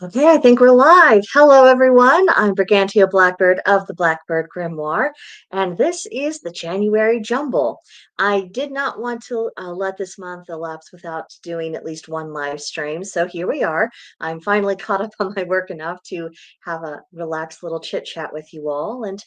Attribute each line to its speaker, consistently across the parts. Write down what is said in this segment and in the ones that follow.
Speaker 1: Okay, I think we're live. Hello, everyone. I'm Brigantia Blackbird of the Blackbird Grimoire, and this is the January Jumble. I did not want to let this month elapse without doing at least one live stream, so here we are. I'm finally caught up on my work enough to have a relaxed little chit chat with you all. And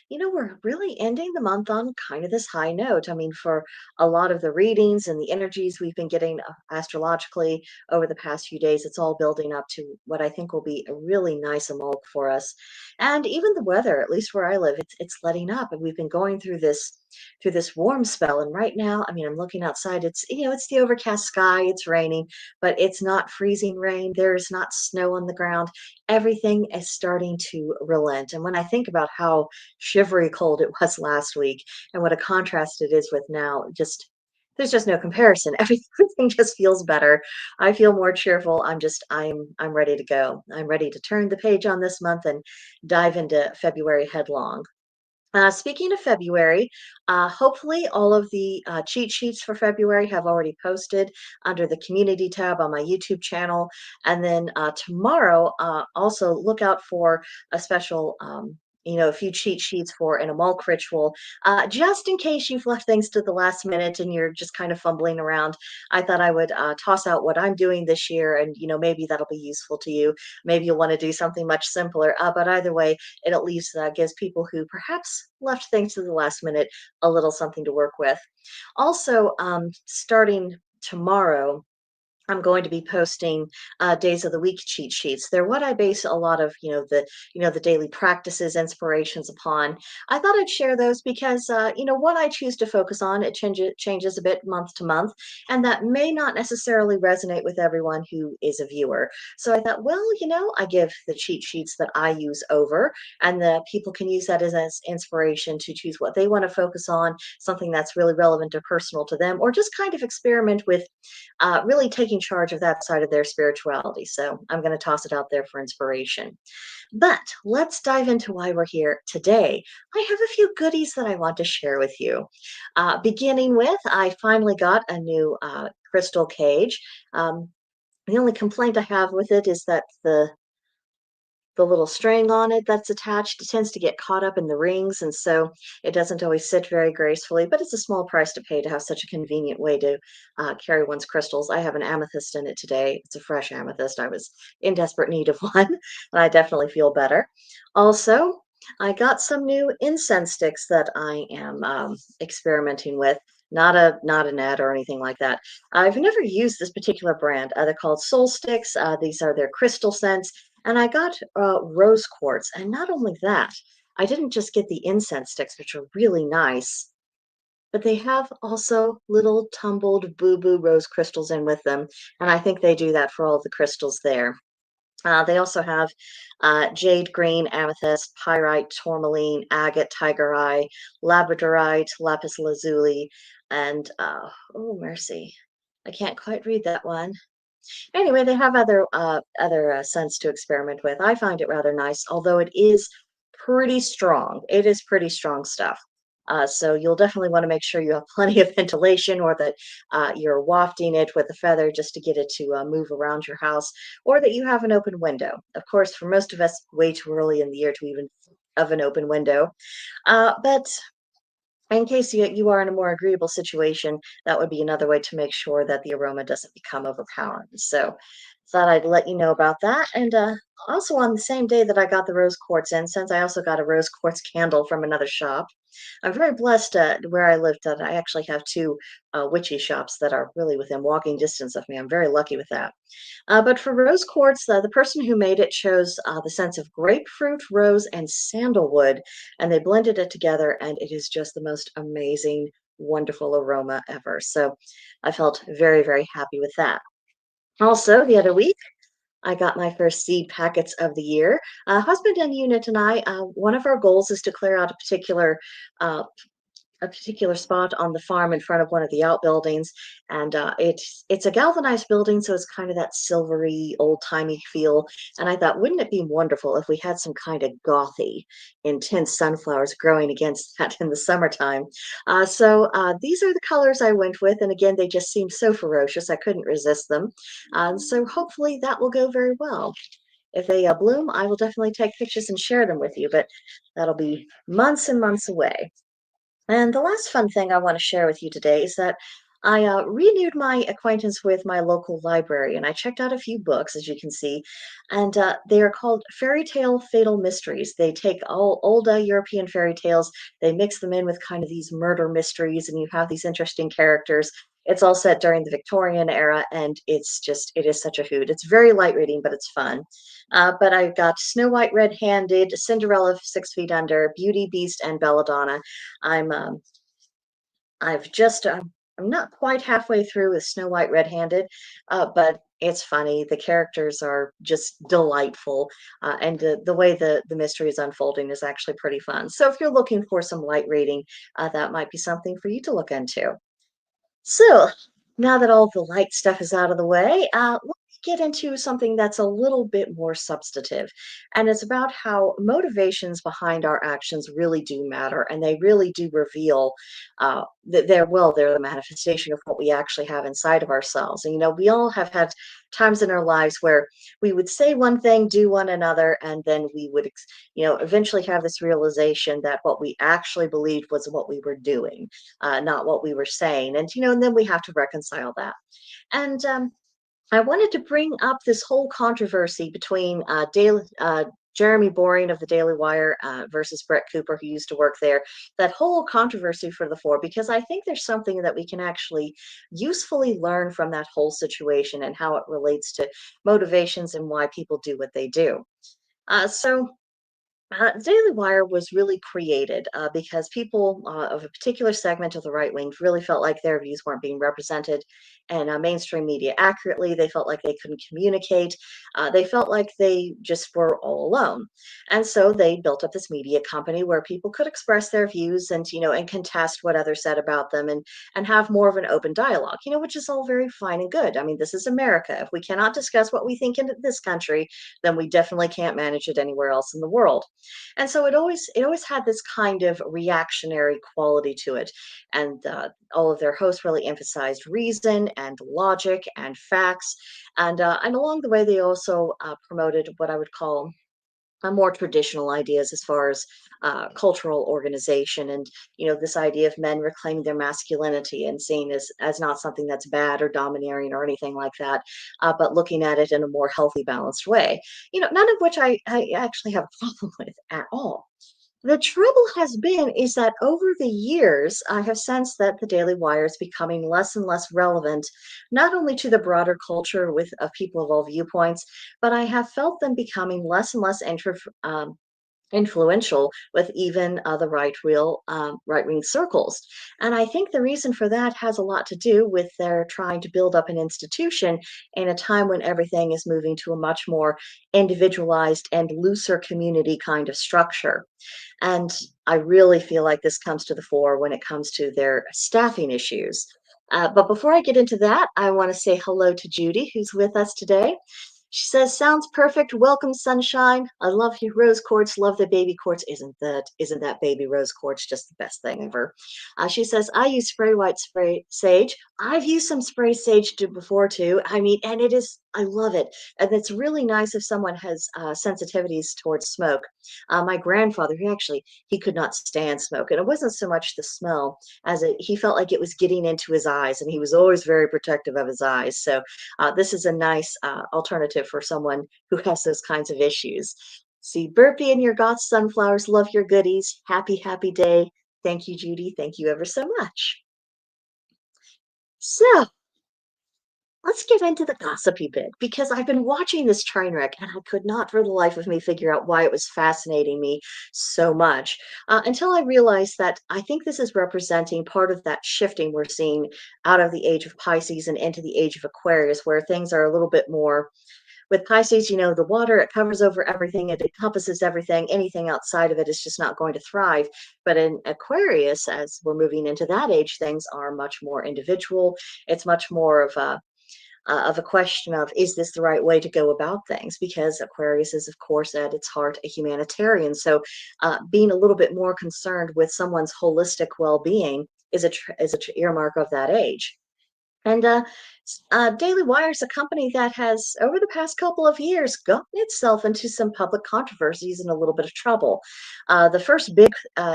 Speaker 1: we're really ending the month on kind of this high note. I mean, for a lot of the readings and the energies we've been getting astrologically over the past few days, it's all building up to what I think will be a really nice amulk for us. And even the weather, at least where I live, it's letting up. And we've been going through this warm spell. And right now, I mean, I'm looking outside. It's the overcast sky. It's raining, but it's not freezing rain. There's not snow on the ground. Everything is starting to relent. And when I think about how shivery cold it was last week and what a contrast it is with now, just there's just no comparison. Everything just feels better. I feel more cheerful. I'm ready to go. I'm ready to turn the page on this month and dive into February headlong. Speaking of February, hopefully all of the cheat sheets for February have already posted under the community tab on my YouTube channel. And then tomorrow, also look out for a special, a few cheat sheets for an Amalk ritual, just in case you've left things to the last minute and you're just kind of fumbling around. I thought I would toss out what I'm doing this year, and maybe that'll be useful to you. Maybe you'll want to do something much simpler. But either way, it at least gives people who perhaps left things to the last minute a little something to work with. Also, starting tomorrow, I'm going to be posting days of the week cheat sheets. They're what I base a lot of, the daily practices, inspirations upon. I thought I'd share those because, what I choose to focus on, it changes a bit month to month, and that may not necessarily resonate with everyone who is a viewer. So I thought, well, I give the cheat sheets that I use over, and the people can use that as inspiration to choose what they want to focus on, something that's really relevant or personal to them, or just kind of experiment with really taking charge of that side of their spirituality. So I'm going to toss it out there for inspiration. But let's dive into why we're here today. I have a few goodies that I want to share with you. Beginning with, I finally got a new crystal cage. The only complaint I have with it is that the little string on it that's attached, it tends to get caught up in the rings, and so it doesn't always sit very gracefully, but it's a small price to pay to have such a convenient way to carry one's crystals. I have an amethyst in it today. It's a fresh amethyst. I was in desperate need of one, and I definitely feel better. Also, I got some new incense sticks that I am experimenting with. Not a net or anything like that. I've never used this particular brand. They're called Soul Sticks. These are their crystal scents, and I got rose quartz. And not only that, I didn't just get the incense sticks, which are really nice, but they have also little tumbled boo-boo rose crystals in with them. And I think they do that for all the crystals there. They also have jade green, amethyst, pyrite, tourmaline, agate, tiger eye, labradorite, lapis lazuli, and oh mercy, I can't quite read that one. Anyway, they have other scents to experiment with. I find it rather nice, although it is pretty strong. It is pretty strong stuff. So you'll definitely want to make sure you have plenty of ventilation, or that you're wafting it with a feather just to get it to move around your house, or that you have an open window. Of course, for most of us, way too early in the year to even of an open window. But in case you are in a more agreeable situation, that would be another way to make sure that the aroma doesn't become overpowering. So thought I'd let you know about that. And also on the same day that I got the rose quartz incense, I also got a rose quartz candle from another shop. I'm very blessed where I live that I actually have two witchy shops that are really within walking distance of me. I'm very lucky with that. But for rose quartz, the person who made it chose the scents of grapefruit, rose, and sandalwood, and they blended it together, and it is just the most amazing, wonderful aroma ever. So I felt very, very happy with that. Also, the other week, I got my first seed packets of the year. Husband and unit and I, one of our goals is to clear out uh, a particular spot on the farm in front of one of the outbuildings, and it's a galvanized building, so it's kind of that silvery, old-timey feel. And I thought, wouldn't it be wonderful if we had some kind of gothy, intense sunflowers growing against that in the summertime? So these are the colors I went with, and again, they just seemed so ferocious, I couldn't resist them. So hopefully that will go very well. if they bloom, I will definitely take pictures and share them with you, but that'll be months and months away. And the last fun thing I want to share with you today is that I renewed my acquaintance with my local library and I checked out a few books, as you can see, and they are called Fairy Tale Fatal Mysteries. They take all old European fairy tales, they mix them in with kind of these murder mysteries, and you have these interesting characters. It's all set during the Victorian era, and it is such a hoot. It's very light reading, but it's fun. But I've got Snow White Red Handed, Cinderella 6 Feet Under, Beauty, Beast, and Belladonna. I'm I've just I'm not quite halfway through with Snow White Red-Handed, but it's funny. The characters are just delightful, and the way the mystery is unfolding is actually pretty fun. So if you're looking for some light reading, that might be something for you to look into. So, now that all the light stuff is out of the way, let me get into something that's a little bit more substantive. And it's about how motivations behind our actions really do matter, and they really do reveal that they're the manifestation of what we actually have inside of ourselves. And, we all have had times in our lives where we would say one thing, do one another, and then we would, eventually have this realization that what we actually believed was what we were doing, not what we were saying. And, and then we have to reconcile that. And I wanted to bring up this whole controversy between Jeremy Boring of the Daily Wire versus Brett Cooper, who used to work there. That whole controversy for the four, because I think there's something that we can actually usefully learn from that whole situation and how it relates to motivations and why people do what they do. So Daily Wire was really created because people of a particular segment of the right wing really felt like their views weren't being represented in mainstream media accurately. They felt like they couldn't communicate. They felt like they just were all alone. And so they built up this media company where people could express their views and, and contest what others said about them and have more of an open dialogue, which is all very fine and good. I mean, this is America. If we cannot discuss what we think in this country, then we definitely can't manage it anywhere else in the world. And so it always had this kind of reactionary quality to it. And all of their hosts really emphasized reason and logic and facts. And along the way, they also promoted what I would call more traditional ideas as far as cultural organization and this idea of men reclaiming their masculinity and seeing as not something that's bad or domineering or anything like that, but looking at it in a more healthy, balanced way. None of which I actually have a problem with at all. The trouble has been is that over the years, I have sensed that the Daily Wire is becoming less and less relevant, not only to the broader culture with of people of all viewpoints, but I have felt them becoming less and less influential with even the right wing circles. And I think the reason for that has a lot to do with their trying to build up an institution in a time when everything is moving to a much more individualized and looser community kind of structure. And I really feel like this comes to the fore when it comes to their staffing issues. But before I get into that, I want to say hello to Judy, who's with us today. She says, "Sounds perfect. Welcome, sunshine. I love your rose quartz. Love the baby quartz. Isn't that baby rose quartz just the best thing ever?" She says, "I use spray white spray sage. I've used some spray sage before too. I mean, and I love it. And it's really nice if someone has sensitivities towards smoke. My grandfather, he could not stand smoke, and it wasn't so much the smell as he felt like it was getting into his eyes, and he was always very protective of his eyes. So this is a nice alternative for someone who has those kinds of issues. See, Burpee and your Goth sunflowers love your goodies. Happy, happy day. Thank you, Judy. Thank you ever so much. So let's get into the gossipy bit because I've been watching this train wreck and I could not for the life of me figure out why it was fascinating me so much until I realized that I think this is representing part of that shifting we're seeing out of the age of Pisces and into the age of Aquarius, where things are a little bit more. With Pisces, the water, it covers over everything, it encompasses everything. Anything outside of it is just not going to thrive. But in Aquarius, as we're moving into that age, things are much more individual. It's much more of a question of, is this the right way to go about things? Because Aquarius is, of course, at its heart, a humanitarian. So being a little bit more concerned with someone's holistic well-being is a earmark of that age. And Daily Wire is a company that has, over the past couple of years, gotten itself into some public controversies and a little bit of trouble. The first big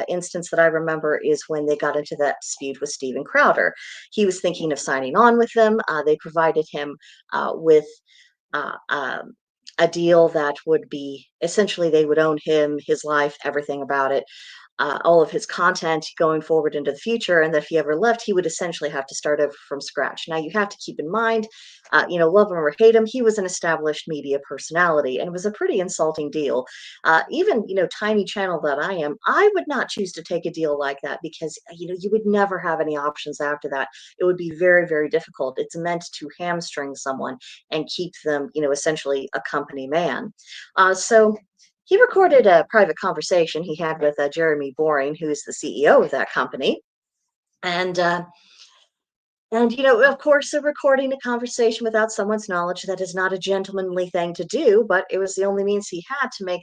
Speaker 1: instance that I remember is when they got into that dispute with Steven Crowder. He was thinking of signing on with them. They provided him with uh, um, a deal that would be essentially they would own him, his life, everything about it, all of his content going forward into the future, and that if he ever left, he would essentially have to start over from scratch. Now, you have to keep in mind, love him or hate him, he was an established media personality, and it was a pretty insulting deal. Even, tiny channel that I am, I would not choose to take a deal like that because, you would never have any options after that. It would be very, very difficult. It's meant to hamstring someone and keep them, essentially a company man. So he recorded a private conversation he had with Jeremy Boring, who's the CEO of that company. And of course, recording a conversation without someone's knowledge, that is not a gentlemanly thing to do, but it was the only means he had to make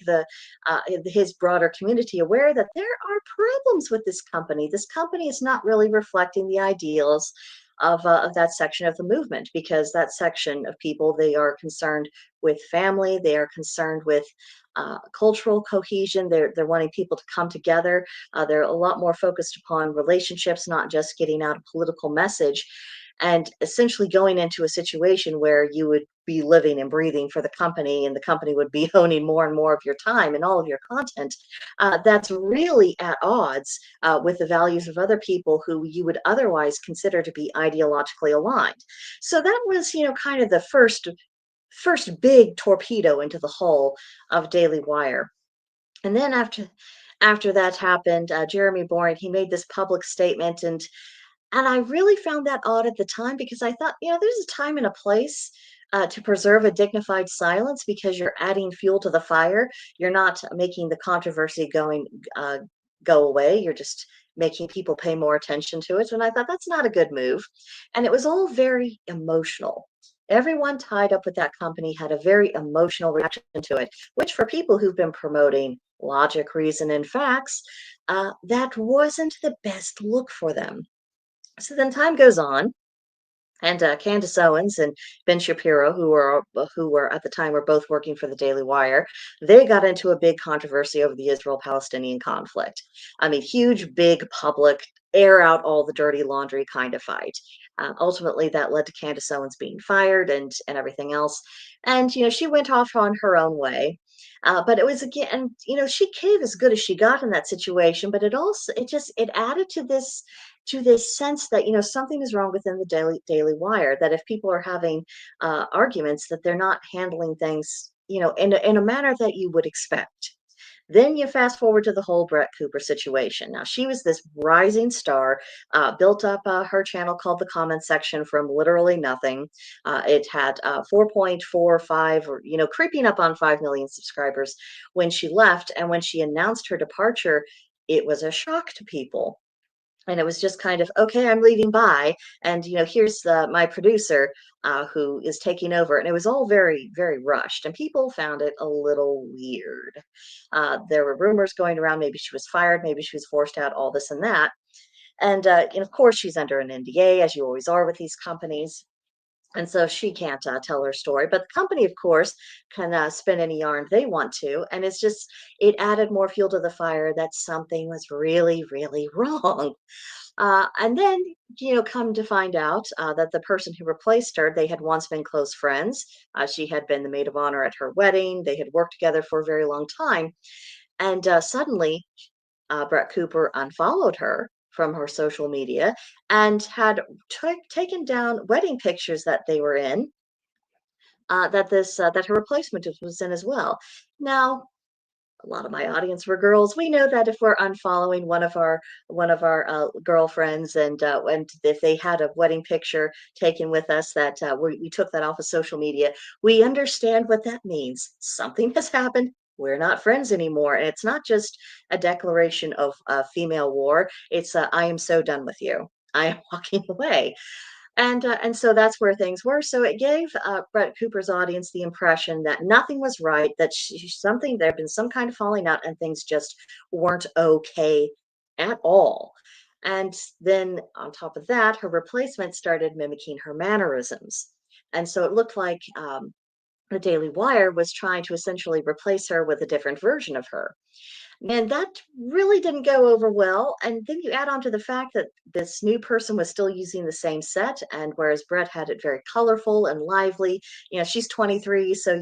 Speaker 1: his broader community aware that there are problems with this company. This company is not really reflecting the ideals of that section of the movement, because that section of people, they are concerned with family, they are concerned with cultural cohesion. They're wanting people to come together. They're a lot more focused upon relationships, not just getting out a political message, and essentially going into a situation where you would be living and breathing for the company, and the company would be owning more and more of your time and all of your content. That's really at odds with the values of other people who you would otherwise consider to be ideologically aligned. So that was, kind of the first big torpedo into the hull of Daily Wire. And then after that happened, Jeremy Boring, he made this public statement, and I really found that odd at the time, because I thought, there's a time and a place to preserve a dignified silence, because you're adding fuel to the fire. You're not making the controversy go away. You're just making people pay more attention to it. And I thought that's not a good move. And it was all very emotional. Everyone tied up with that company had a very emotional reaction to it, which, for people who've been promoting logic, reason, and facts, that wasn't the best look for them. So then time goes on, and Candace Owens and Ben Shapiro, who were at the time were both working for the Daily Wire, they got into a big controversy over the Israel-Palestinian conflict. I mean, huge, big, public, air out all the dirty laundry kind of fight. Ultimately, that led to Candace Owens being fired and everything else. And she went off on her own way. But it was, again, she gave as good as she got in that situation. But it added to this sense that something is wrong within the Daily Wire. That if people are having arguments, that they're not handling things in a manner that you would expect. Then you fast forward to the whole Brett Cooper situation. Now, she was this rising star, built up her channel called The Comment Section from literally nothing. It had 4.45, or, creeping up on 5 million subscribers when she left. And when she announced her departure, it was a shock to people. And it was just kind of, okay, I'm leaving, bye. And here's my producer who is taking over. And it was all very, very rushed, and people found it a little weird. There were rumors going around, maybe she was fired, maybe she was forced out, all this and that. And of course, she's under an NDA, as you always are with these companies. And so she can't tell her story, but the company, of course, can spin any yarn they want to. And it added more fuel to the fire that something was really, really wrong. And then, come to find out that the person who replaced her, they had once been close friends. She had been the maid of honor at her wedding. They had worked together for a very long time. And suddenly, Brett Cooper unfollowed her from her social media and had taken down wedding pictures that they were in, that her replacement was in as well. Now, a lot of my audience were girls. We know that if we're unfollowing one of our girlfriends, and if they had a wedding picture taken with us, that we took that off of social media, we understand what that means. Something has happened. We're not friends anymore, and it's not just a declaration of female war. It's I am so done with you. I am walking away. And so that's where things were. So it gave Brett Cooper's audience the impression that nothing was right, that there had been some kind of falling out, and things just weren't okay at all. And then on top of that, her replacement started mimicking her mannerisms. And so it looked like the Daily Wire was trying to essentially replace her with a different version of her. And that really didn't go over well. And then you add on to the fact that this new person was still using the same set. And whereas Brett had it very colorful and lively, she's 23. So,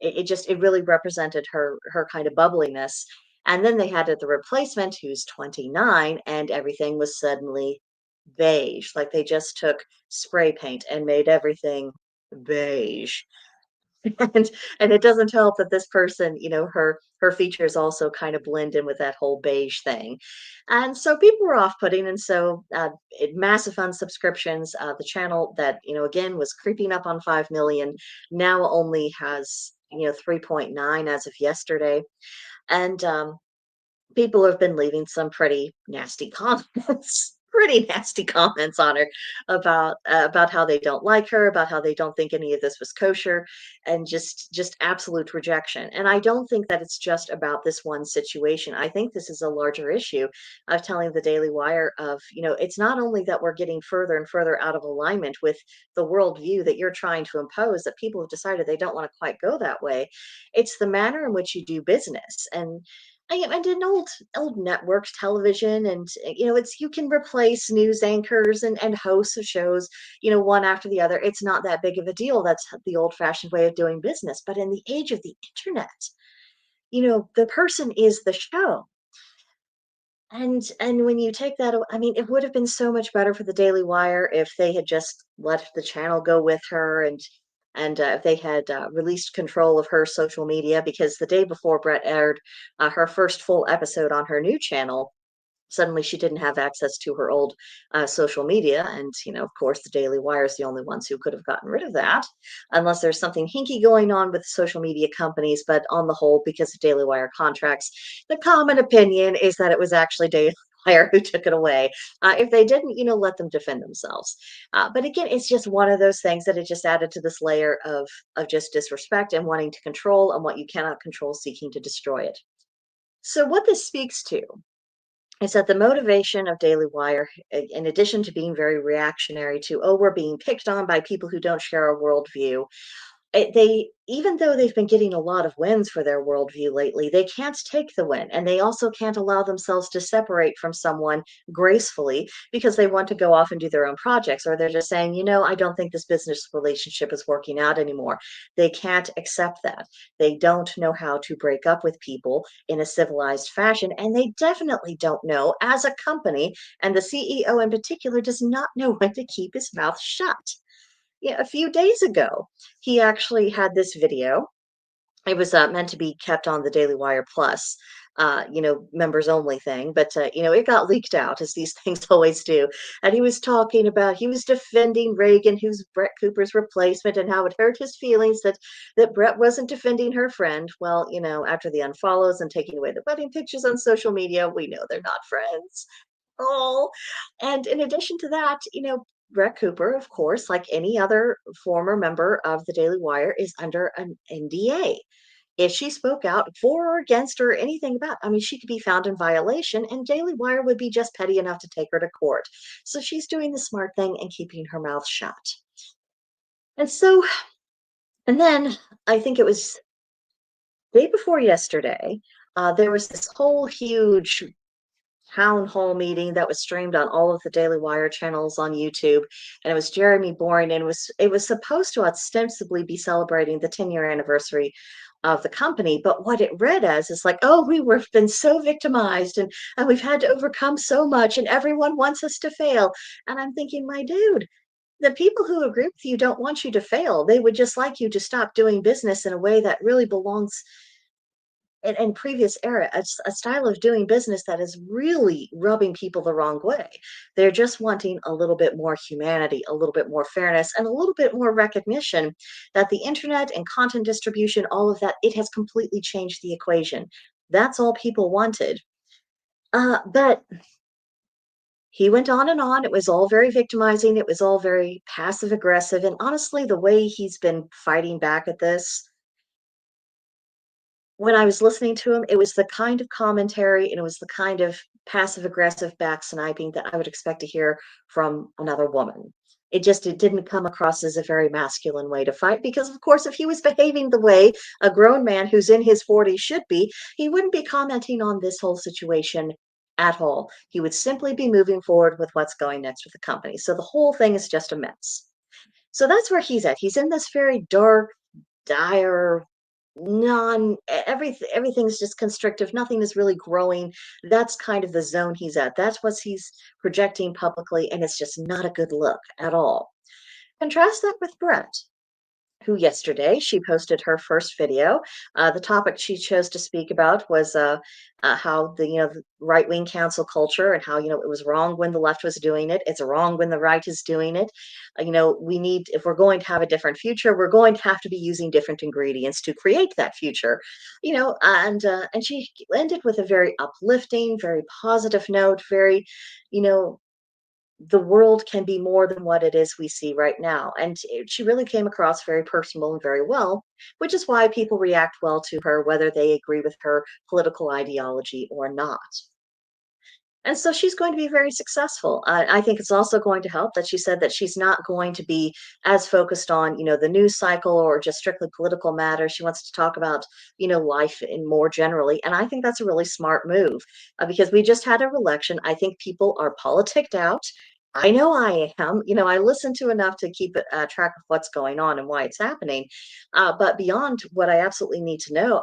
Speaker 1: it really represented her kind of bubbliness. And then they had the replacement who's 29, and everything was suddenly beige. Like they just took spray paint and made everything beige. and and it doesn't help that this person, her features also kind of blend in with that whole beige thing. And so people were off-putting, and so massive unsubscriptions. The channel that, again, was creeping up on 5 million now only has 3.9 as of yesterday. And people have been leaving some pretty nasty comments, pretty nasty comments on her about how they don't like her, about how they don't think any of this was kosher, and just absolute rejection. And I don't think that it's just about this one situation. I think this is a larger issue of telling the Daily Wire of, it's not only that we're getting further and further out of alignment with the worldview that you're trying to impose, that people have decided they don't want to quite go that way. It's the manner in which you do business. And I did an old network television, and it's, you can replace news anchors and hosts of shows, one after the other. It's not that big of a deal. That's the old-fashioned way of doing business. But in the age of the internet, the person is the show. And when you take that, I mean, it would have been so much better for the Daily Wire if they had just let the channel go with her, and if they had released control of her social media, because the day before Brett aired her first full episode on her new channel, suddenly she didn't have access to her old social media. And, of course, the Daily Wire is the only ones who could have gotten rid of that, unless there's something hinky going on with social media companies. But on the whole, because of Daily Wire contracts, the common opinion is that it was actually Daily Wire who took it away. If they didn't, let them defend themselves. But again, it's just one of those things that it just added to this layer of just disrespect and wanting to control, and what you cannot control, seeking to destroy it. So what this speaks to is that the motivation of Daily Wire, in addition to being very reactionary to, oh, we're being picked on by people who don't share our worldview, they, even though they've been getting a lot of wins for their worldview lately, they can't take the win, and they also can't allow themselves to separate from someone gracefully because they want to go off and do their own projects, or they're just saying, I don't think this business relationship is working out anymore. They can't accept that. They don't know how to break up with people in a civilized fashion, and they definitely don't know, as a company, and the CEO in particular does not know when to keep his mouth shut. Yeah, a few days ago, he actually had this video. It was meant to be kept on the Daily Wire Plus, members only thing, but it got leaked out, as these things always do. And he was talking about, he was defending Reagan, who's Brett Cooper's replacement, and how it hurt his feelings that Brett wasn't defending her friend. Well, after the unfollows and taking away the wedding pictures on social media, we know they're not friends. Oh, and in addition to that, Brett Cooper, of course, like any other former member of the Daily Wire, is under an NDA. If she spoke out for or against or anything about, I mean, she could be found in violation, and Daily Wire would be just petty enough to take her to court. So she's doing the smart thing and keeping her mouth shut. And so, and then I think it was day before yesterday, there was this whole huge town hall meeting that was streamed on all of the Daily Wire channels on YouTube, and it was Jeremy Boring, and it was supposed to ostensibly be celebrating the 10-year anniversary of the company. But what it read as is like, oh, we were been so victimized, and we've had to overcome so much, and everyone wants us to fail. And I'm thinking, my dude, the people who agree with you don't want you to fail. They would just like you to stop doing business in a way that really belongs in previous era, a style of doing business that is really rubbing people the wrong way. They're just wanting a little bit more humanity, a little bit more fairness, and a little bit more recognition that the internet and content distribution, all of that, it has completely changed the equation. That's all people wanted. But he went on and on. It was all very victimizing. It was all very passive aggressive. And honestly, the way he's been fighting back at this, when I was listening to him, it was the kind of commentary, and it was the kind of passive aggressive back sniping that I would expect to hear from another woman. It didn't come across as a very masculine way to fight because of course if he was behaving the way a grown man who's in his 40s should be, he wouldn't be commenting on this whole situation at all. He would simply be moving forward with what's going next with the company. So the whole thing is just a mess. So that's where he's at. He's in this very dark, dire, everything's just constrictive. Nothing is really growing. That's kind of the zone he's at. That's what he's projecting publicly, and it's just not a good look at all. Contrast that with Brett, who yesterday she posted her first video. The topic she chose to speak about was how the right wing council culture and how it was wrong when the left was doing it. It's wrong when the right is doing it. We need if we're going to have a different future, we're going to have to be using different ingredients to create that future. And she ended with a very uplifting, very positive note. Very, you know, the world can be more than what it is we see right now. And she really came across very personal and very well, which is why people react well to her, whether they agree with her political ideology or not. And so she's going to be very successful. I think it's also going to help that she said that she's not going to be as focused on, the news cycle or just strictly political matters. She wants to talk about, life in more generally. And I think that's a really smart move because we just had a election. I think people are politicked out. I know I am. I listen to enough to keep track of what's going on and why it's happening. But beyond what I absolutely need to know,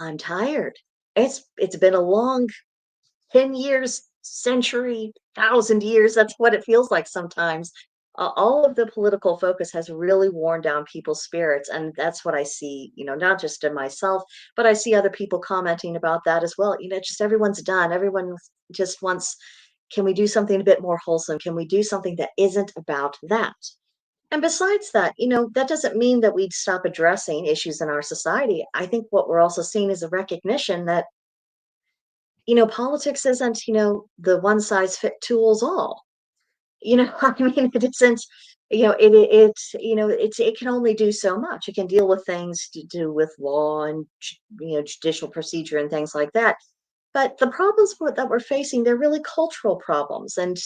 Speaker 1: I'm tired. It's been a long 10 years, century, 1,000 years. That's what it feels like sometimes. All of the political focus has really worn down people's spirits. And that's what I see, not just in myself, but I see other people commenting about that as well. Just everyone's done. Everyone just wants, can we do something a bit more wholesome? Can we do something that isn't about that? And besides that, that doesn't mean that we'd stop addressing issues in our society. I think what we're also seeing is a recognition that politics isn't, the one size fit tools all. I mean, it isn't, it can only do so much. It can deal with things to do with law and, judicial procedure and things like that. But the problems that we're facing, they're really cultural problems, and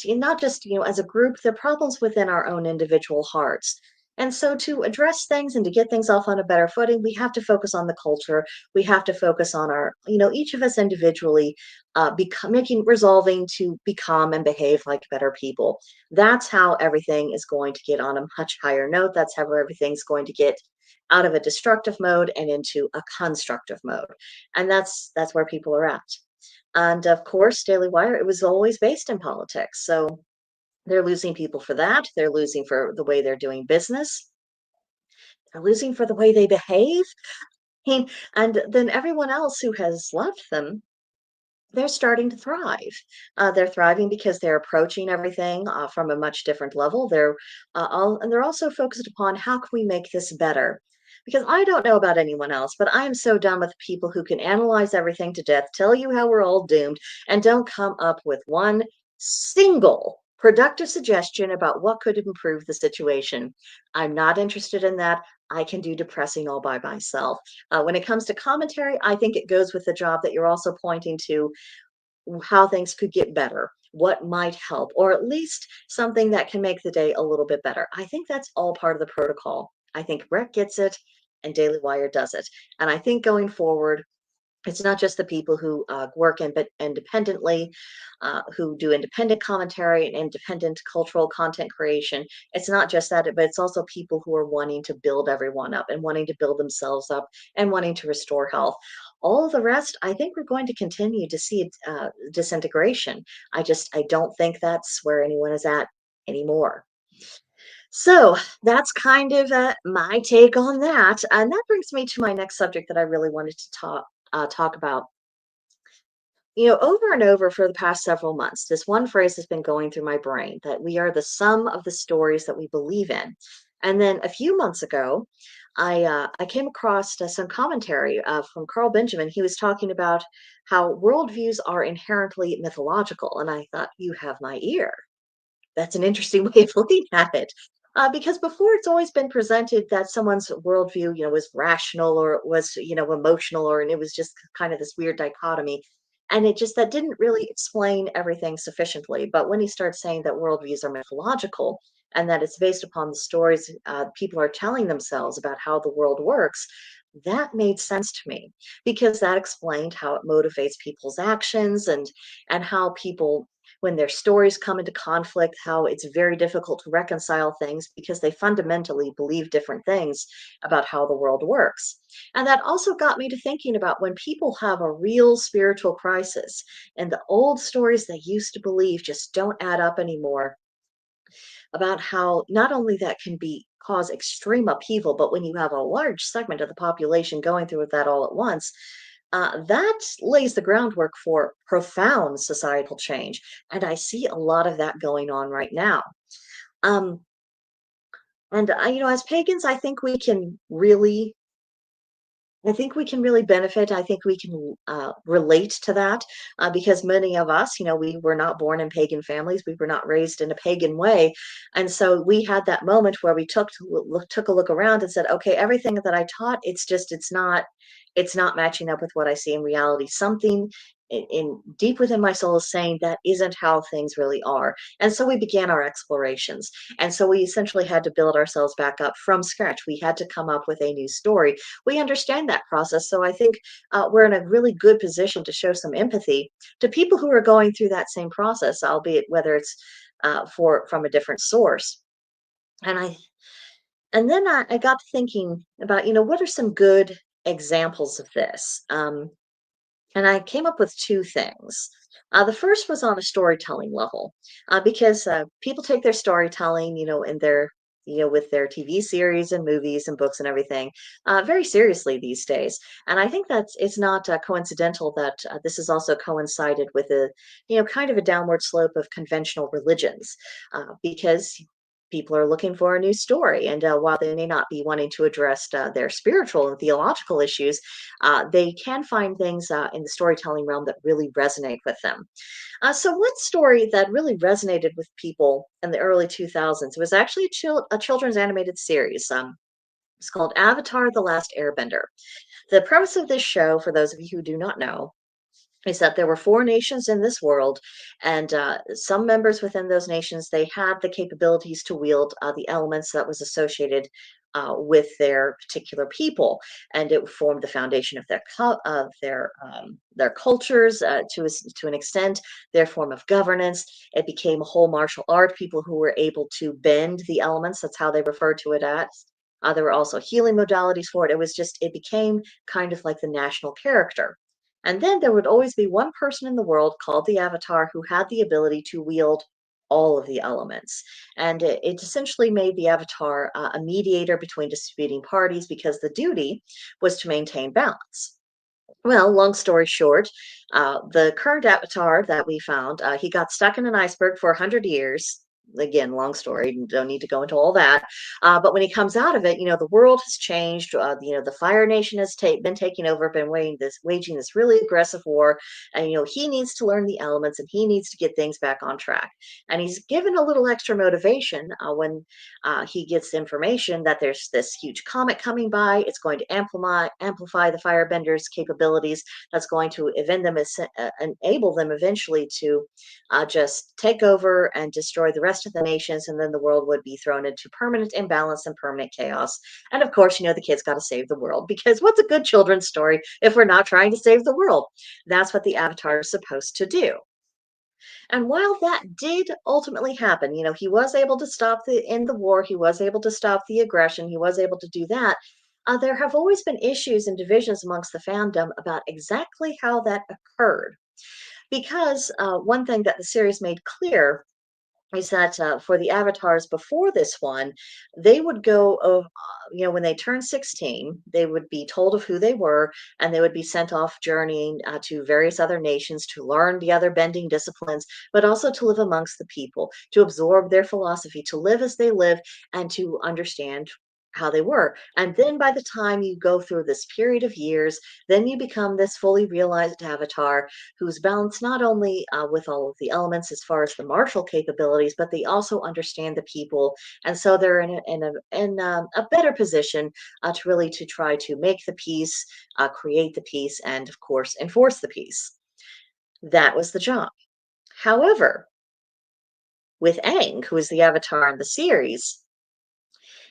Speaker 1: not just as a group, they're problems within our own individual hearts. And so to address things and to get things off on a better footing, we have to focus on the culture. We have to focus on our, each of us individually, resolving to become and behave like better people. That's how everything is going to get on a much higher note. That's how everything's going to get out of a destructive mode and into a constructive mode. And that's where people are at. And of course, Daily Wire, it was always based in politics. So they're losing people for that. They're losing for the way they're doing business. They're losing for the way they behave. And then everyone else who has left them, they're starting to thrive. They're thriving because they're approaching everything from a much different level. And they're also focused upon how can we make this better. Because I don't know about anyone else, but I am so done with people who can analyze everything to death, tell you how we're all doomed, and don't come up with one single productive suggestion about what could improve the situation. I'm not interested in that. I can do depressing all by myself. When it comes to commentary, I think it goes with the job that you're also pointing to how things could get better, what might help, or at least something that can make the day a little bit better. I think that's all part of the protocol. I think Brett gets it and Daily Wire does it. And I think going forward, it's not just the people who work independently, who do independent commentary and independent cultural content creation. It's not just that, but it's also people who are wanting to build everyone up and wanting to build themselves up and wanting to restore health. All of the rest, I think we're going to continue to see disintegration. I don't think that's where anyone is at anymore. So that's kind of my take on that, and that brings me to my next subject that I really wanted to talk about. Over and over for the past several months, this one phrase has been going through my brain that we are the sum of the stories that we believe in. And then a few months ago, I came across some commentary from Carl Benjamin. He was talking about how worldviews are inherently mythological, and I thought, you have my ear. That's an interesting way of looking at it. Because before it's always been presented that someone's worldview, was rational or it was, emotional, and it was just kind of this weird dichotomy. And it just that didn't really explain everything sufficiently. But when he starts saying that worldviews are mythological and that it's based upon the stories people are telling themselves about how the world works, that made sense to me because that explained how it motivates people's actions and how people when their stories come into conflict, how it's very difficult to reconcile things because they fundamentally believe different things about how the world works. And that also got me to thinking about when people have a real spiritual crisis and the old stories they used to believe just don't add up anymore, about how not only that can be cause extreme upheaval, but when you have a large segment of the population going through that all at once, that lays the groundwork for profound societal change. And I see a lot of that going on right now. Um, and as pagans, I think we can really benefit. I think we can relate to that because many of us, we were not born in pagan families. We were not raised in a pagan way, and so we had that moment where we took a look around and said, "Okay, everything that I taught, it's not matching up with what I see in reality. Something in deep within my soul is saying that isn't how things really are." And so we began our explorations, and so we essentially had to build ourselves back up from scratch. We had to come up with a new story. We understand that process. So I think we're in a really good position to show some empathy to people who are going through that same process, albeit whether it's for from a different source. And I got to thinking about, what are some good examples of this? And I came up with two things. The first was on a storytelling level, because people take their storytelling, with their TV series and movies and books and everything, very seriously these days. And I think it's not coincidental that this has also coincided with kind of a downward slope of conventional religions, because people are looking for a new story. And while they may not be wanting to address their spiritual and theological issues, they can find things in the storytelling realm that really resonate with them. So, one story that really resonated with people in the early 2000s was actually a children's animated series. It's called Avatar: The Last Airbender. The premise of this show, for those of you who do not know, is that there were four nations in this world, and some members within those nations they had the capabilities to wield the elements that was associated with their particular people, and it formed the foundation of their cultures to an extent, their form of governance. It became a whole martial art. People who were able to bend the elements, that's how they referred to it as. There were also healing modalities for it. It became kind of like the national character. And then there would always be one person in the world called the Avatar who had the ability to wield all of the elements. And it essentially made the Avatar a mediator between disputing parties because the duty was to maintain balance. Well, long story short, the current avatar that we found, he got stuck in an iceberg for 100 years. Again, long story, don't need to go into all that. But when he comes out of it, the world has changed. The Fire Nation has been taking over, been waging this really aggressive war. And, he needs to learn the elements and he needs to get things back on track. And he's given a little extra motivation when he gets information that there's this huge comet coming by. It's going to amplify the firebenders' capabilities. That's going to enable them eventually to just take over and destroy the rest of the nations, and then the world would be thrown into permanent imbalance and permanent chaos. And of course, the kids got to save the world because what's a good children's story if we're not trying to save the world? That's what the Avatar is supposed to do. And while that did ultimately happen, he was able to end the war, he was able to stop the aggression, he was able to do that. There have always been issues and divisions amongst the fandom about exactly how that occurred. Because one thing that the series made clear is that for the avatars before this one, they would when they turned 16, they would be told of who they were, and they would be sent off journeying to various other nations to learn the other bending disciplines, but also to live amongst the people, to absorb their philosophy, to live as they live, and to understand how they were. And then by the time you go through this period of years, then you become this fully realized avatar who's balanced not only with all of the elements as far as the martial capabilities, but they also understand the people, and so they're in a better position to really to try to make the peace, create the peace, and of course enforce the peace. That was the job. However, with Aang, who is the Avatar in the series,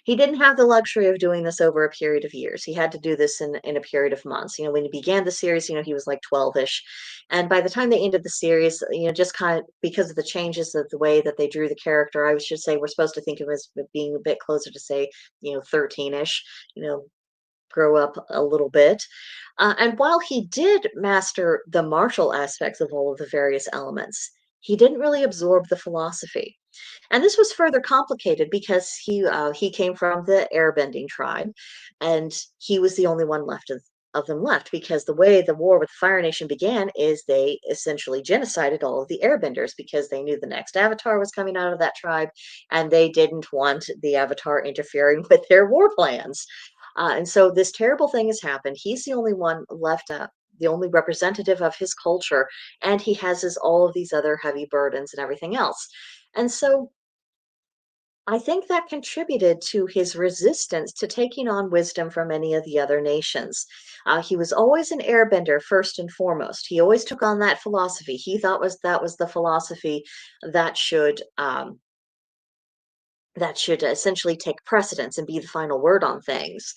Speaker 1: he didn't have the luxury of doing this over a period of years. He had to do this in a period of months. When he began the series, he was like 12-ish. And by the time they ended the series, just kind of because of the changes of the way that they drew the character, I should say we're supposed to think of him as being a bit closer to say, 13-ish, you know, grow up a little bit. And while he did master the martial aspects of all of the various elements, he didn't really absorb the philosophy. And this was further complicated because he came from the airbending tribe, and he was the only one left of them left, because the way the war with the Fire Nation began is they essentially genocided all of the airbenders because they knew the next avatar was coming out of that tribe, and they didn't want the avatar interfering with their war plans. And so this terrible thing has happened. He's the only one left, the only representative of his culture, and he has all of these other heavy burdens and everything else. And so I think that contributed to his resistance to taking on wisdom from any of the other nations. He was always an airbender first and foremost. He always took on that philosophy. He thought that was the philosophy that should essentially take precedence and be the final word on things.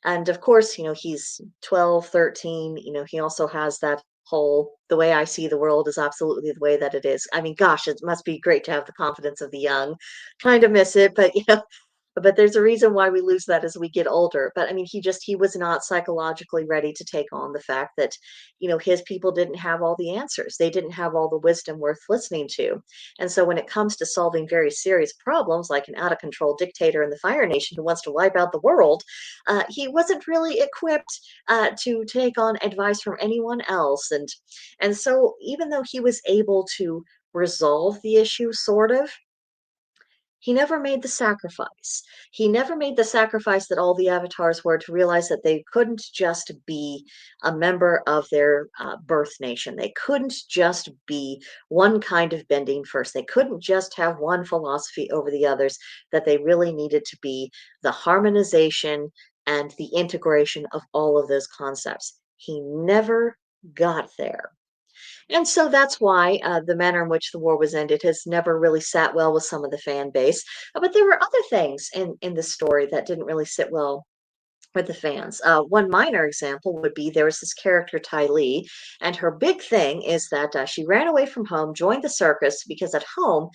Speaker 1: And of course, he's 12, 13. He also has that whole, the way I see the world is absolutely the way that it is. I mean, gosh, it must be great to have the confidence of the young. Kind of miss it, but but there's a reason why we lose that as we get older. But I mean, he was not psychologically ready to take on the fact that, his people didn't have all the answers. They didn't have all the wisdom worth listening to. And so when it comes to solving very serious problems, like an out of control dictator in the Fire Nation who wants to wipe out the world, he wasn't really equipped to take on advice from anyone else. And so even though he was able to resolve the issue, sort of, he never made the sacrifice. He never made the sacrifice that all the avatars were, to realize that they couldn't just be a member of their birth nation. They couldn't just be one kind of bending first. They couldn't just have one philosophy over the others, that they really needed to be the harmonization and the integration of all of those concepts. He never got there. And so that's why the manner in which the war was ended has never really sat well with some of the fan base. But there were other things in the story that didn't really sit well with the fans. One minor example would be there was this character, Ty Lee, and her big thing is that she ran away from home, joined the circus, because at home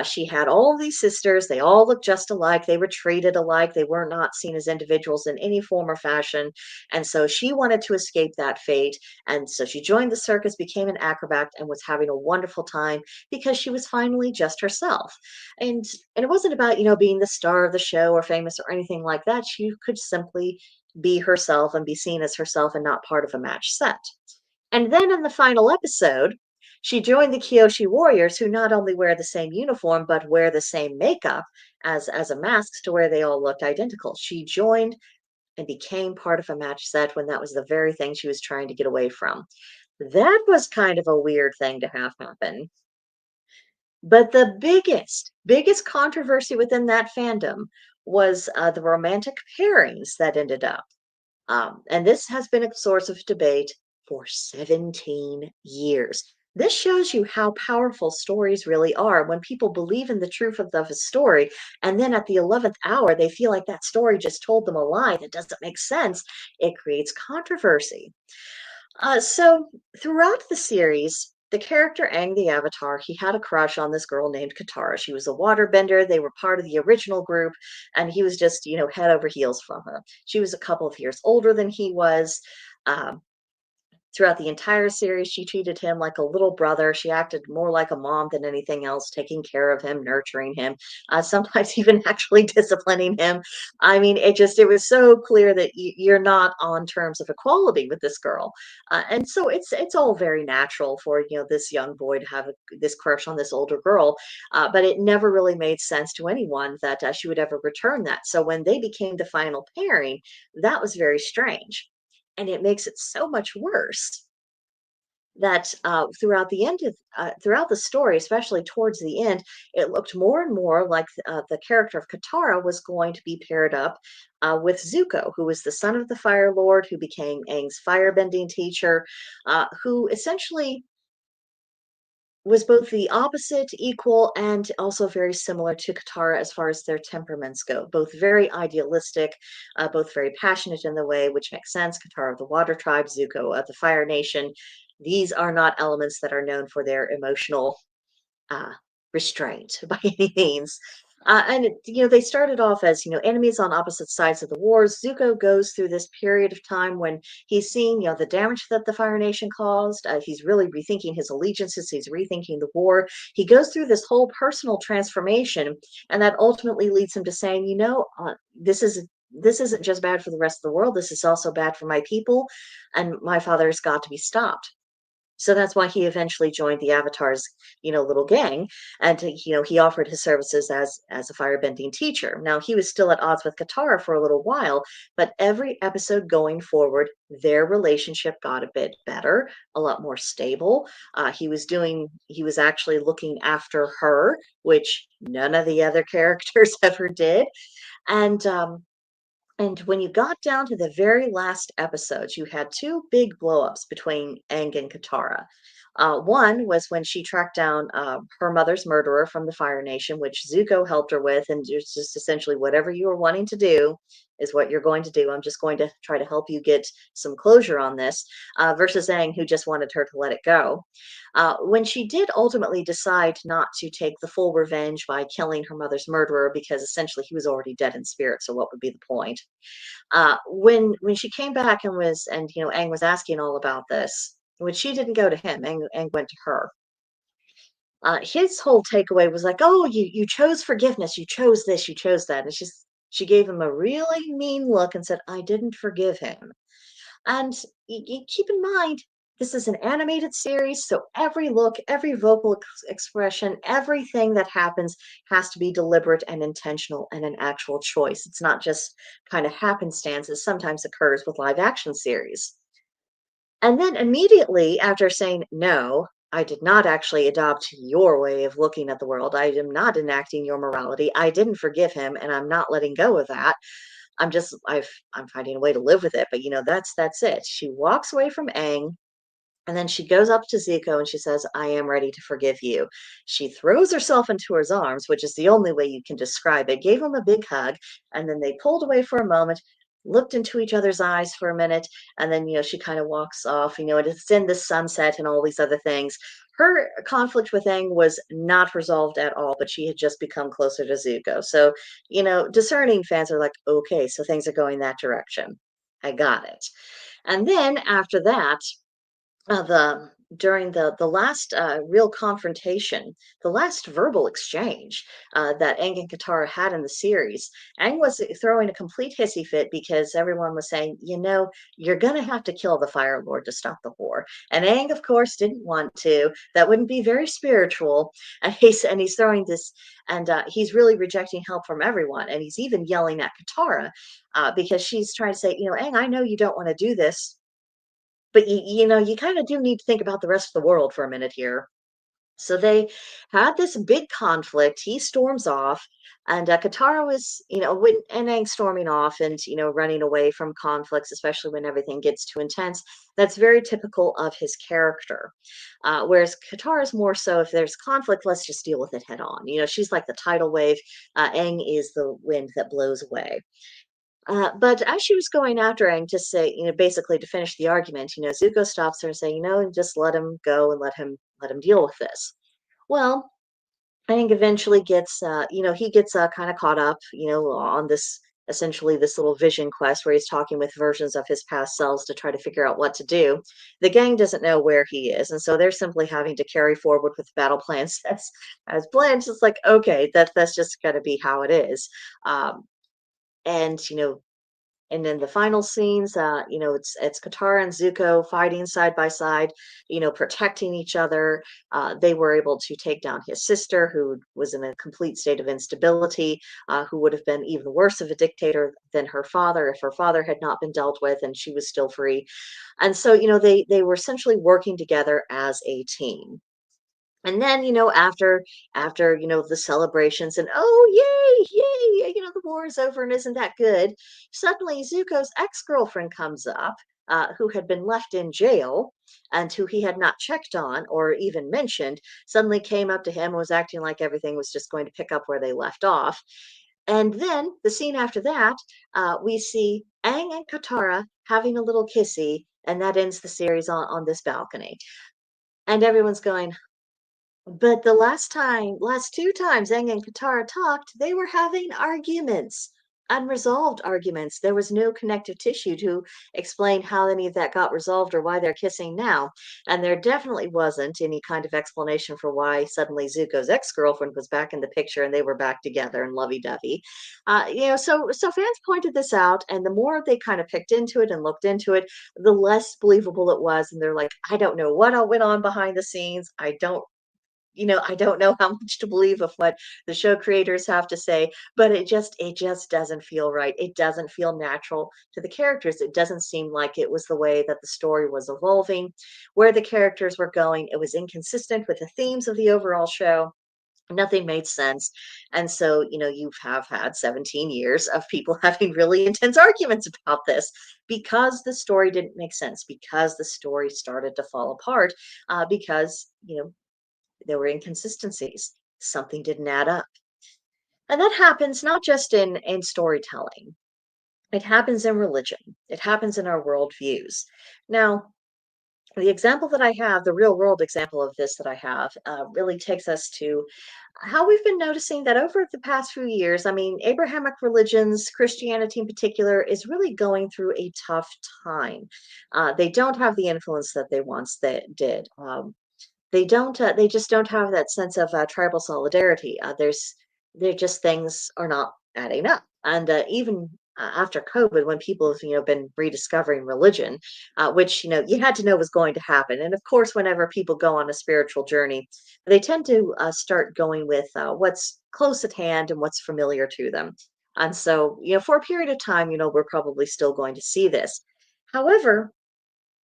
Speaker 1: she had all of these sisters. They all looked just alike. They were treated alike. They were not seen as individuals in any form or fashion. And so she wanted to escape that fate. And so she joined the circus, became an acrobat, and was having a wonderful time because she was finally just herself. And and it wasn't about, being the star of the show or famous or anything like that. She could simply be herself and be seen as herself and not part of a match set. And then in the final episode, she joined the Kyoshi Warriors, who not only wear the same uniform but wear the same makeup as a mask, to where they all looked identical. She joined and became part of a match set when that was the very thing she was trying to get away from. That was kind of a weird thing to have happen. But the biggest controversy within that fandom was the romantic pairings that ended up. And this has been a source of debate for 17 years. This shows you how powerful stories really are. When people believe in the truth of a story, and then at the 11th hour, they feel like that story just told them a lie that doesn't make sense, it creates controversy. So throughout the series, the character Aang the Avatar, he had a crush on this girl named Katara. She was a waterbender. They were part of the original group, and he was just, head over heels from her. She was a couple of years older than he was. Um, Throughout the entire series, she treated him like a little brother. She acted more like a mom than anything else, taking care of him, nurturing him, sometimes even actually disciplining him. I mean, it was so clear that you're not on terms of equality with this girl. And so it's all very natural for, this young boy to have this crush on this older girl. But it never really made sense to anyone that she would ever return that. So when they became the final pairing, that was very strange. And it makes it so much worse that throughout the story, especially towards the end, it looked more and more like the character of Katara was going to be paired up with Zuko, who was the son of the Fire Lord, who became Aang's firebending teacher, who essentially was both the opposite, equal, and also very similar to Katara as far as their temperaments go. Both very idealistic, both very passionate in the way, which makes sense. Katara of the Water Tribe, Zuko of the Fire Nation. These are not elements that are known for their emotional uh, restraint by any means. They started off as, enemies on opposite sides of the wars. Zuko goes through this period of time when he's seeing, the damage that the Fire Nation caused. He's really rethinking his allegiances. He's rethinking the war. He goes through this whole personal transformation, and that ultimately leads him to saying, this isn't just bad for the rest of the world. This is also bad for my people, and my father's got to be stopped. So that's why he eventually joined the Avatar's, little gang, and he offered his services as a firebending teacher. Now he was still at odds with Katara for a little while, but every episode going forward, their relationship got a bit better, a lot more stable. He was actually looking after her, which none of the other characters ever did, and when you got down to the very last episodes, you had two big blowups between Aang and Katara. One was when she tracked down her mother's murderer from the Fire Nation, which Zuko helped her with, and it's just essentially whatever you were wanting to do is what you're going to do. I'm just going to try to help you get some closure on this, versus Aang, who just wanted her to let it go. When she did ultimately decide not to take the full revenge by killing her mother's murderer, because essentially he was already dead in spirit, so what would be the point? When she came back and Aang was asking all about this, when she didn't go to him, Aang went to her. His whole takeaway was like, "Oh, you chose forgiveness, you chose this, you chose that." And she gave him a really mean look and said, "I didn't forgive him." And keep in mind, this is an animated series, so every look, every vocal expression, everything that happens has to be deliberate and intentional and an actual choice. It's not just kind of happenstance, as sometimes occurs with live action series. And then immediately after saying, no, I did not actually adopt your way of looking at the world. I am not enacting your morality. I didn't forgive him, and I'm not letting go of that. I'm finding a way to live with it, but that's it. She walks away from Aang, and then she goes up to Zico and she says, I am ready to forgive you. She throws herself into his arms, which is the only way you can describe it, gave him a big hug, and then they pulled away for a moment, looked into each other's eyes for a minute, and then, she kind of walks off, and it's in the sunset and all these other things. Her conflict with Aang was not resolved at all, but she had just become closer to Zuko. So, discerning fans are like, okay, so things are going that direction. I got it. And then after that, the during the last real confrontation, the last verbal exchange that Aang and Katara had in the series, Aang was throwing a complete hissy fit because everyone was saying, you're going to have to kill the Fire Lord to stop the war. And Aang, of course, didn't want to. That wouldn't be very spiritual. And he's throwing this, and he's really rejecting help from everyone. And he's even yelling at Katara because she's trying to say, Aang, I know you don't want to do this, but you kind of do need to think about the rest of the world for a minute here. So they had this big conflict. He storms off, and Katara was, and Aang storming off and, running away from conflicts, especially when everything gets too intense. That's very typical of his character. Whereas Katara is more so, if there's conflict, let's just deal with it head on. She's like the tidal wave. Aang is the wind that blows away. But as she was going after Aang to say, basically to finish the argument, Zuko stops her and say, just let him go and let him deal with this. Well, Aang eventually gets, he gets kind of caught up, on this essentially this little vision quest where he's talking with versions of his past selves to try to figure out what to do. The gang doesn't know where he is, and so they're simply having to carry forward with battle plans as planned. It's like, okay, that's just going to be how it is. And and then the final scenes, it's Katara and Zuko fighting side by side, protecting each other. They were able to take down his sister, who was in a complete state of instability, who would have been even worse of a dictator than her father if her father had not been dealt with and she was still free. And so, they were essentially working together as a team. And then, after the celebrations and oh yay, the war is over and isn't that good? Suddenly Zuko's ex-girlfriend comes up who had been left in jail and who he had not checked on or even mentioned, suddenly came up to him and was acting like everything was just going to pick up where they left off. And then the scene after that, we see Aang and Katara having a little kissy, and that ends the series on this balcony. And everyone's going, but the last two times Aang and Katara talked, they were having arguments, unresolved arguments. There was no connective tissue to explain how any of that got resolved or why they're kissing now. And there definitely wasn't any kind of explanation for why suddenly Zuko's ex-girlfriend was back in the picture and they were back together and lovey-dovey. So fans pointed this out, and the more they kind of picked into it and looked into it, the less believable it was. And they're like, I don't know what all went on behind the scenes. I don't know how much to believe of what the show creators have to say, but it just doesn't feel right. It doesn't feel natural to the characters. It doesn't seem like it was the way that the story was evolving, where the characters were going. It was inconsistent with the themes of the overall show. Nothing made sense. And so, you have had 17 years of people having really intense arguments about this because the story didn't make sense, because the story started to fall apart, because, there were inconsistencies. Something didn't add up. And that happens not just in storytelling, it happens in religion, it happens in our worldviews. Now, the example that I have, the real world example of this that I have, really takes us to how we've been noticing that over the past few years. I mean, Abrahamic religions, Christianity in particular, is really going through a tough time. They don't have the influence that they once did. They just don't have that sense of tribal solidarity. They're just things are not adding up. And even after COVID, when people have been rediscovering religion, which you had to know was going to happen. And of course, whenever people go on a spiritual journey, they tend to start going with what's close at hand and what's familiar to them. And so, for a period of time, we're probably still going to see this. However,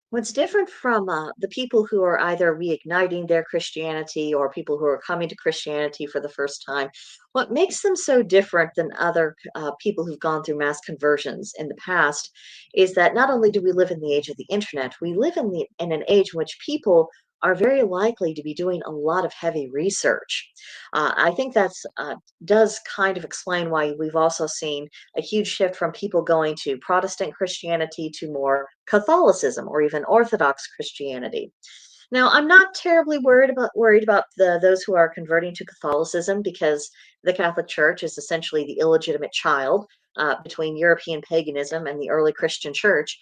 Speaker 1: what's different from the people who are either reigniting their Christianity or people who are coming to Christianity for the first time, what makes them so different than other people who've gone through mass conversions in the past is that not only do we live in the age of the internet, we live in an age in which people are very likely to be doing a lot of heavy research. I think that's does kind of explain why we've also seen a huge shift from people going to Protestant Christianity to more Catholicism or even Orthodox Christianity. Now, I'm not terribly worried about those who are converting to Catholicism because the Catholic Church is essentially the illegitimate child between European paganism and the early Christian Church.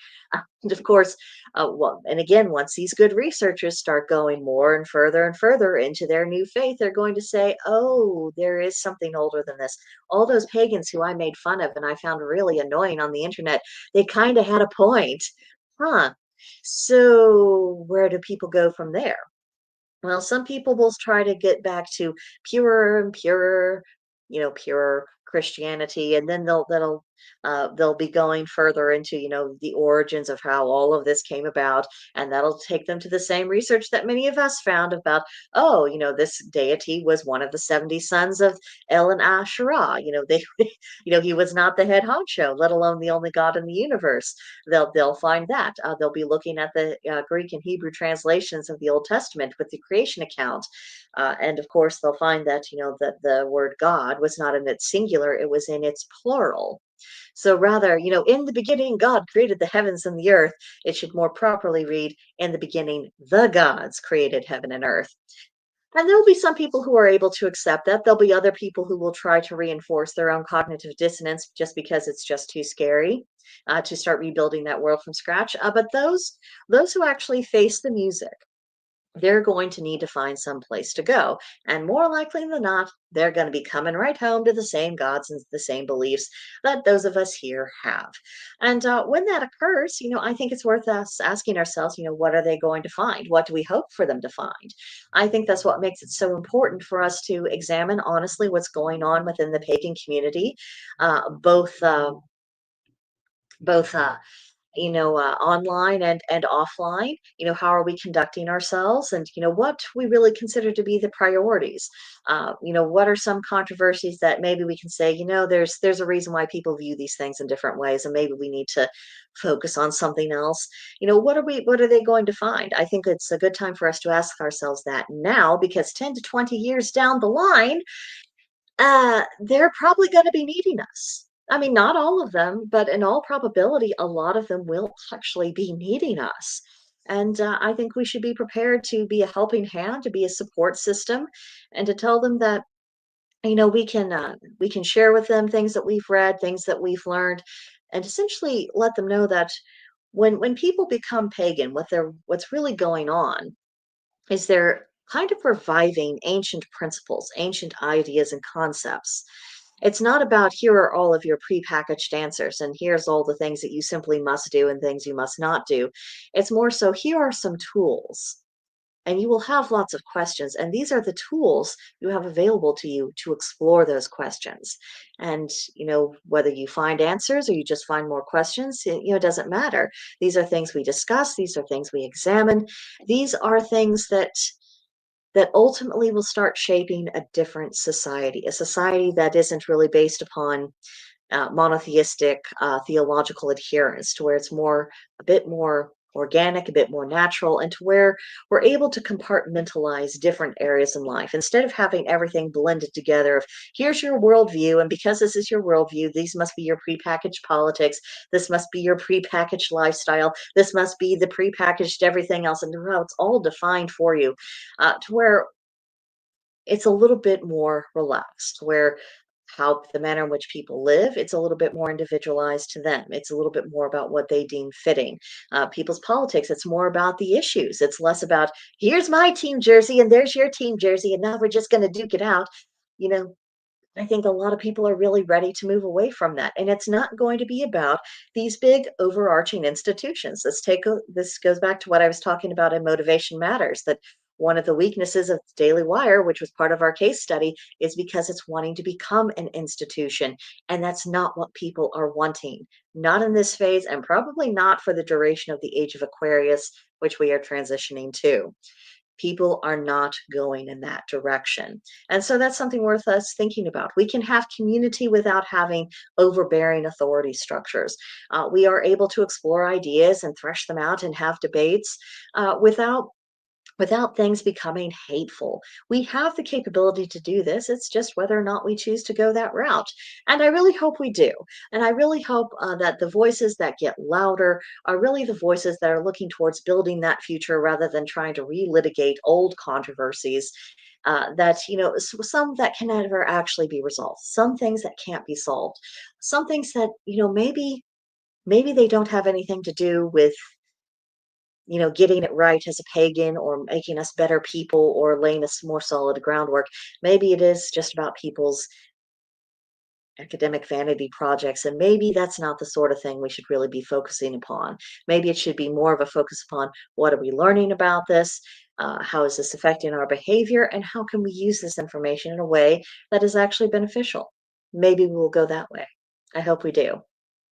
Speaker 1: And of course, and again, once these good researchers start going more and further into their new faith, they're going to say, "Oh, there is something older than this. All those pagans who I made fun of and I found really annoying on the internet, they kind of had a point, huh?" So, where do people go from there? Well, some people will try to get back to purer and purer, purer Christianity, and then they'll be going further into the origins of how all of this came about, and that'll take them to the same research that many of us found about, oh, this deity was one of the 70 sons of El and Asherah. They, he was not the head honcho, let alone the only God in the universe. They'll find that. They'll be looking at the Greek and Hebrew translations of the Old Testament with the creation account, and of course they'll find that that the word God was not in its singular; it was in its plural. So rather, in the beginning, God created the heavens and the earth. It should more properly read, in the beginning, the gods created heaven and earth. And there'll be some people who are able to accept that. There'll be other people who will try to reinforce their own cognitive dissonance just because it's just too scary to start rebuilding that world from scratch. But those who actually face the music, they're going to need to find some place to go. And more likely than not, they're going to be coming right home to the same gods and the same beliefs that those of us here have. And when that occurs, I think it's worth us asking ourselves, what are they going to find? What do we hope for them to find? I think that's what makes it so important for us to examine honestly what's going on within the pagan community, both online and offline. How are we conducting ourselves, and what we really consider to be the priorities. What are some controversies that maybe we can say, there's a reason why people view these things in different ways, and maybe we need to focus on something else. What are they going to find? I think it's a good time for us to ask ourselves that now, because 10 to 20 years down the line, they're probably going to be needing us. I mean, not all of them, but in all probability, a lot of them will actually be needing us. And I think we should be prepared to be a helping hand, to be a support system, and to tell them that we can share with them things that we've read, things that we've learned, and essentially let them know that when people become pagan, what's really going on is they're kind of reviving ancient principles, ancient ideas and concepts. It's not about here are all of your prepackaged answers and here's all the things that you simply must do and things you must not do. It's more so here are some tools, and you will have lots of questions, and these are the tools you have available to you to explore those questions. And whether you find answers or you just find more questions, it doesn't matter. These are things we discuss, these are things we examine, these are things that ultimately will start shaping a different society, a society that isn't really based upon monotheistic theological adherence, to where it's a bit more organic, a bit more natural, and to where we're able to compartmentalize different areas in life instead of having everything blended together. Of here's your worldview, and because this is your worldview, these must be your prepackaged politics. This must be your prepackaged lifestyle. This must be the prepackaged everything else, and it's all defined for you, to where it's a little bit more relaxed, where how the manner in which people live, it's a little bit more individualized to them. It's a little bit more about what they deem fitting. People's politics, it's more about the issues. It's less about here's my team jersey and there's your team jersey, and now we're just going to duke it out. You know, I think a lot of people are really ready to move away from that. And it's not going to be about these big overarching institutions. This goes back to what I was talking about in Motivation Matters, that one of the weaknesses of Daily Wire, which was part of our case study, is because it's wanting to become an institution. And that's not what people are wanting. Not in this phase, and probably not for the duration of the age of Aquarius, which we are transitioning to. People are not going in that direction. And so that's something worth us thinking about. We can have community without having overbearing authority structures. We are able to explore ideas and thresh them out and have debates without things becoming hateful. We have the capability to do this. It's just whether or not we choose to go that route. And I really hope we do. And I really hope that the voices that get louder are really the voices that are looking towards building that future rather than trying to relitigate old controversies. Some that can never actually be resolved, some things that can't be solved, some things that, maybe they don't have anything to do with getting it right as a pagan or making us better people or laying us more solid groundwork. Maybe it is just about people's academic vanity projects, and maybe that's not the sort of thing we should really be focusing upon. Maybe it should be more of a focus upon what are we learning about this? How is this affecting our behavior? And how can we use this information in a way that is actually beneficial? Maybe we'll go that way. I hope we do.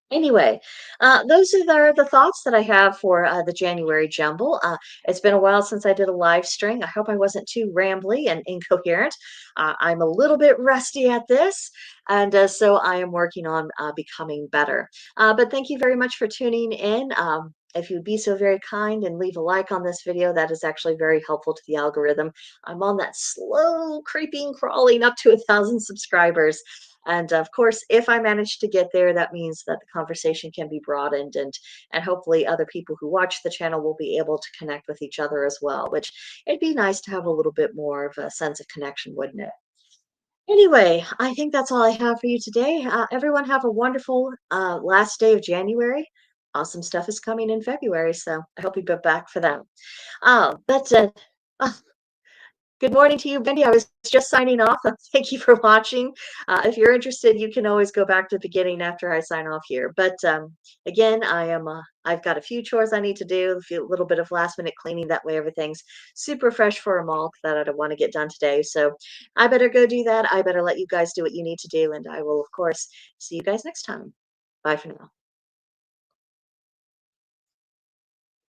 Speaker 1: Anyway, those are the thoughts that I have for the January Jumble. It's been a while since I did a live stream. I hope I wasn't too rambly and incoherent. I'm a little bit rusty at this, and so I am working on becoming better. But thank you very much for tuning in. If you'd be so very kind and leave a like on this video, that is actually very helpful to the algorithm. I'm on that slow creeping, crawling up to 1,000 subscribers. And of course, if I manage to get there, that means that the conversation can be broadened, and hopefully other people who watch the channel will be able to connect with each other as well, which it'd be nice to have a little bit more of a sense of connection, wouldn't it? Anyway, I think that's all I have for you today. Everyone have a wonderful last day of January. Awesome stuff is coming in February, so I hope you be back for that. But Good morning to you, Wendy. I was just signing off. Thank you for watching. If you're interested, you can always go back to the beginning after I sign off here. But again, I've got a few chores I need to do, little bit of last minute cleaning. That way everything's super fresh for a month that I don't want to get done today. So I better go do that. I better let you guys do what you need to do. And I will, of course, see you guys next time. Bye for now.